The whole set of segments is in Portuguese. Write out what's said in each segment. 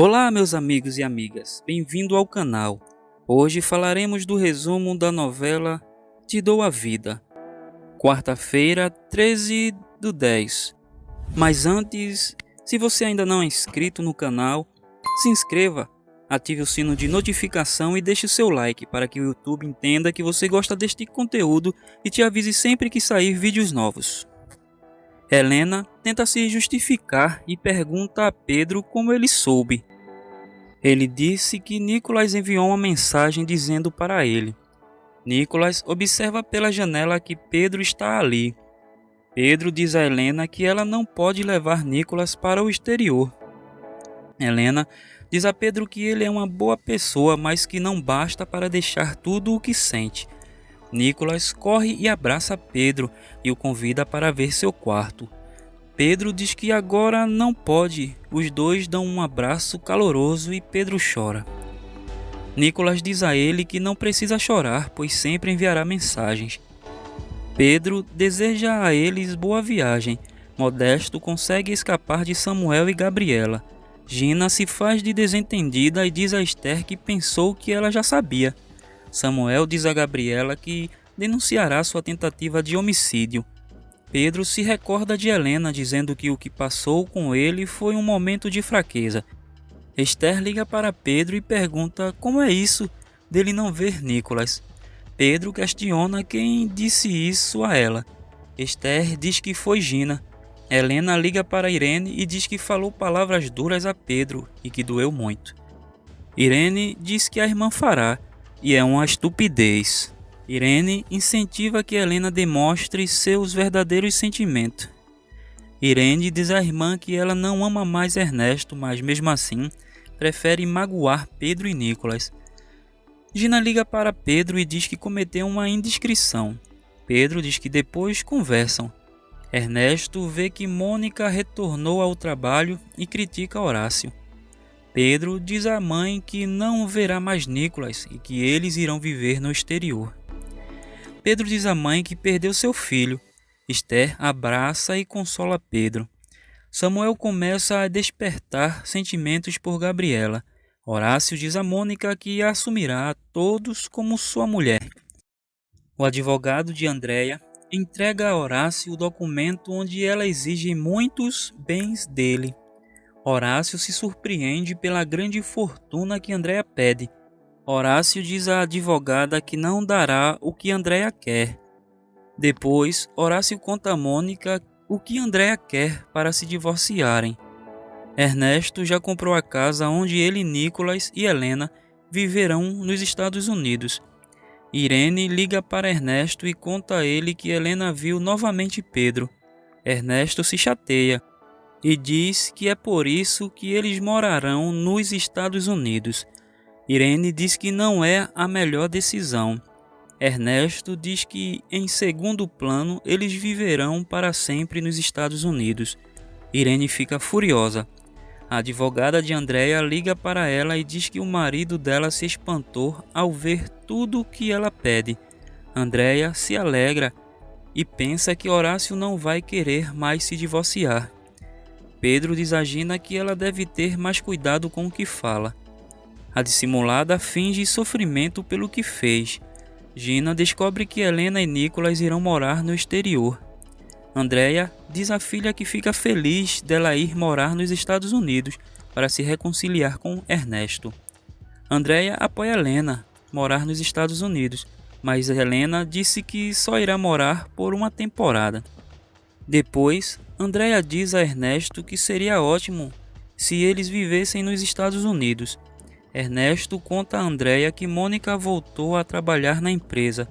Olá, meus amigos e amigas, bem-vindo ao canal. Hoje falaremos do resumo da novela Te Dou a Vida, quarta-feira, 13/10. Mas antes, se você ainda não é inscrito no canal, se inscreva, ative o sino de notificação e deixe o seu like para que o YouTube entenda que você gosta deste conteúdo e te avise sempre que sair vídeos novos. Helena tenta se justificar e pergunta a Pedro como ele soube. Ele disse que Nicholas enviou uma mensagem dizendo para ele. Nicholas observa pela janela que Pedro está ali. Pedro diz a Helena que ela não pode levar Nicholas para o exterior. Helena diz a Pedro que ele é uma boa pessoa, mas que não basta para deixar tudo o que sente. Nicholas corre e abraça Pedro e o convida para ver seu quarto. Pedro diz que agora não pode. Os dois dão um abraço caloroso e Pedro chora. Nicholas diz a ele que não precisa chorar, pois sempre enviará mensagens. Pedro deseja a eles boa viagem. Modesto consegue escapar de Samuel e Gabriela. Gina se faz de desentendida e diz a Esther que pensou que ela já sabia. Samuel diz a Gabriela que denunciará sua tentativa de homicídio. Pedro se recorda de Helena dizendo que o que passou com ele foi um momento de fraqueza. Esther liga para Pedro e pergunta como é isso dele não ver Nicholas. Pedro questiona quem disse isso a ela. Esther diz que foi Gina. Helena liga para Irene e diz que falou palavras duras a Pedro e que doeu muito. Irene diz que a irmã fará, e é uma estupidez. Irene incentiva que Helena demonstre seus verdadeiros sentimentos. Irene diz à irmã que ela não ama mais Ernesto, mas mesmo assim prefere magoar Pedro e Nicholas. Gina liga para Pedro e diz que cometeu uma indiscrição. Pedro diz que depois conversam. Ernesto vê que Mônica retornou ao trabalho e critica Horácio. Pedro diz à mãe que não verá mais Nicholas e que eles irão viver no exterior. Pedro diz à mãe que perdeu seu filho. Esther abraça e consola Pedro. Samuel começa a despertar sentimentos por Gabriela. Horácio diz a Mônica que a assumirá a todos como sua mulher. O advogado de Andréia entrega a Horácio o documento onde ela exige muitos bens dele. Horácio se surpreende pela grande fortuna que Andréia pede. Horácio diz à advogada que não dará o que Andréia quer. Depois, Horácio conta a Mônica o que Andréia quer para se divorciarem. Ernesto já comprou a casa onde ele, Nicholas e Helena viverão nos Estados Unidos. Irene liga para Ernesto e conta a ele que Helena viu novamente Pedro. Ernesto se chateia e diz que é por isso que eles morarão nos Estados Unidos. Irene diz que não é a melhor decisão. Ernesto diz que, em segundo plano, eles viverão para sempre nos Estados Unidos. Irene fica furiosa. A advogada de Andréia liga para ela e diz que o marido dela se espantou ao ver tudo o que ela pede. Andréia se alegra e pensa que Horácio não vai querer mais se divorciar. Pedro diz a Gina que ela deve ter mais cuidado com o que fala. A dissimulada finge sofrimento pelo que fez. Gina descobre que Helena e Nicholas irão morar no exterior. Andréia diz à filha que fica feliz dela ir morar nos Estados Unidos para se reconciliar com Ernesto. Andréia apoia Helena morar nos Estados Unidos, mas Helena disse que só irá morar por uma temporada. Depois, Andréia diz a Ernesto que seria ótimo se eles vivessem nos Estados Unidos. Ernesto conta a Andréia que Mônica voltou a trabalhar na empresa.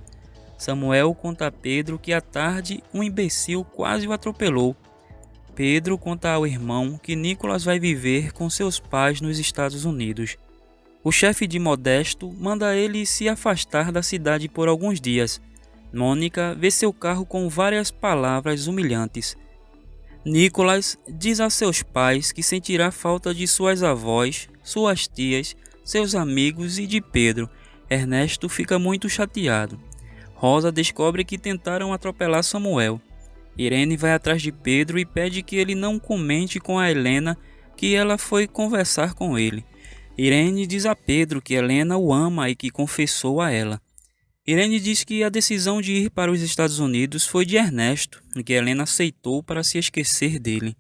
Samuel conta a Pedro que à tarde um imbecil quase o atropelou. Pedro conta ao irmão que Nicholas vai viver com seus pais nos Estados Unidos. O chefe de Modesto manda ele se afastar da cidade por alguns dias. Mônica vê seu carro com várias palavras humilhantes. Nicholas diz a seus pais que sentirá falta de suas avós, suas tias, seus amigos e de Pedro. Ernesto fica muito chateado. Rosa descobre que tentaram atropelar Samuel. Irene vai atrás de Pedro e pede que ele não comente com a Helena que ela foi conversar com ele. Irene diz a Pedro que Helena o ama e que confessou a ela. Irene diz que a decisão de ir para os Estados Unidos foi de Ernesto e que Helena aceitou para se esquecer dele.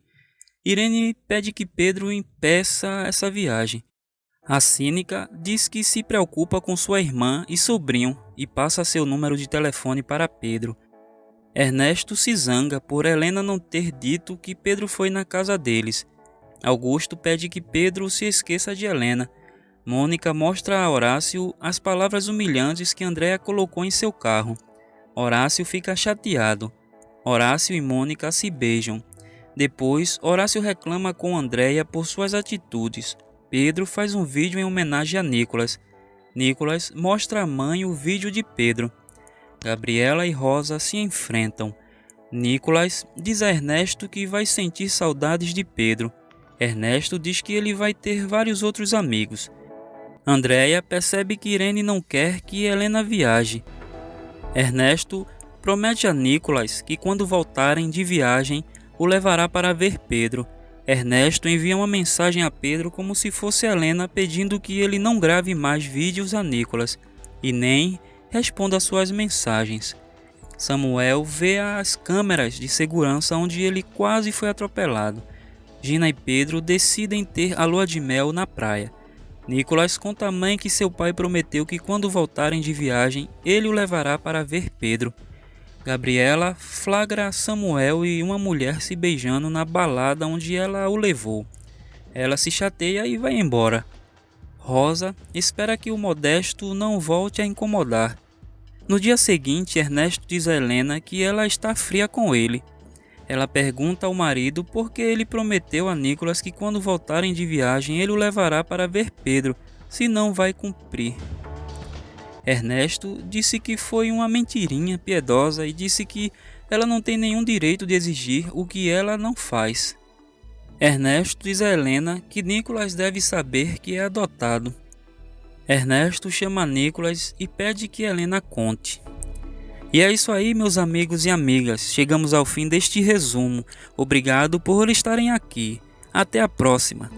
Irene pede que Pedro impeça essa viagem. A cínica diz que se preocupa com sua irmã e sobrinho e passa seu número de telefone para Pedro. Ernesto se zanga por Helena não ter dito que Pedro foi na casa deles. Augusto pede que Pedro se esqueça de Helena. Mônica mostra a Horácio as palavras humilhantes que Andréia colocou em seu carro. Horácio fica chateado. Horácio e Mônica se beijam. Depois, Horácio reclama com Andréia por suas atitudes. Pedro faz um vídeo em homenagem a Nicolas. Nicolas mostra à mãe o vídeo de Pedro. Gabriela e Rosa se enfrentam. Nicolas diz a Ernesto que vai sentir saudades de Pedro. Ernesto diz que ele vai ter vários outros amigos. Andréia percebe que Irene não quer que Helena viaje. Ernesto promete a Nicolas que quando voltarem de viagem, o levará para ver Pedro. Ernesto envia uma mensagem a Pedro como se fosse Helena pedindo que ele não grave mais vídeos a Nicolas e nem responda suas mensagens. Samuel vê as câmeras de segurança onde ele quase foi atropelado. Gina e Pedro decidem ter a lua de mel na praia. Nicolas conta à mãe que seu pai prometeu que quando voltarem de viagem, ele o levará para ver Pedro. Gabriela flagra Samuel e uma mulher se beijando na balada onde ela o levou. Ela se chateia e vai embora. Rosa espera que o Modesto não volte a incomodar. No dia seguinte, Ernesto diz a Helena que ela está fria com ele. Ela pergunta ao marido por que ele prometeu a Nicolas que quando voltarem de viagem ele o levará para ver Pedro, se não vai cumprir. Ernesto disse que foi uma mentirinha piedosa e disse que ela não tem nenhum direito de exigir o que ela não faz. Ernesto diz a Helena que Nicolas deve saber que é adotado. Ernesto chama Nicolas e pede que Helena conte. E é isso aí, meus amigos e amigas. Chegamos ao fim deste resumo. Obrigado por estarem aqui. Até a próxima.